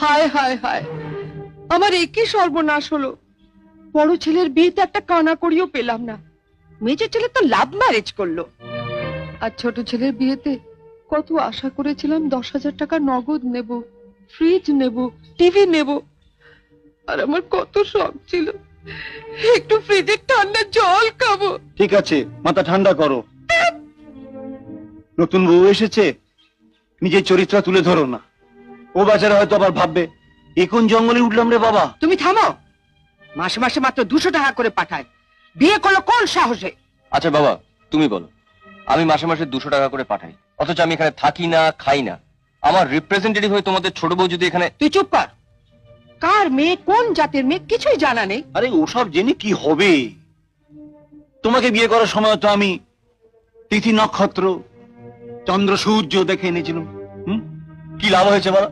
হায় হায় হায়, আমার একই সর্বনাশ হলো। বড় ছেলের বিয়েতে একটা কানা করিও পেলাম না, মেজর ছেলে তো লাভ ম্যারেজ করলো। আর ছোট ছেলের বিয়েতে কত আশা করেছিলাম, 10,000 টাকা নগদ নেব, ফ্রিজ নেব, টিভি নেব। আর আমার কত শখ ছিল একটু ফ্রিজের ঠান্ডা জল খাবো। ঠিক আছে, মাথা ঠান্ডা করো। নতুন বউ এসেছে, নিজের চরিত্র তুলে ধরো না। ও বেচারা হয়তো আবার ভাববে এ কোন জঙ্গলে উঠলাম রে বাবা। তুমি থামো, মাসে মাসে মাত্র 200 টাকা করে পাঠায়, বিয়ে করলো কোন সাহসে? আচ্ছা বাবা, তুমি বলো, আমি মাসে মাসে 200 টাকা করে পাঠাই, অথচ আমি এখানে থাকি না, খাই না। আমার রিপ্রেজেন্টেটিভ হয়ে তোমাদের ছোট বউ যদি এখানে... তুই চুপ কর। কার মেয়ে, কোন জাতের মেয়ে, কিছুই জানা নেই। আরে ওসব জেনে কি হবে? তোমাকে বিয়ে করার সময় তো আমি তিথি নক্ষত্র, চন্দ্র সূর্য দেখে এনেছিলাম। কি লাভ হয়েছে বলো?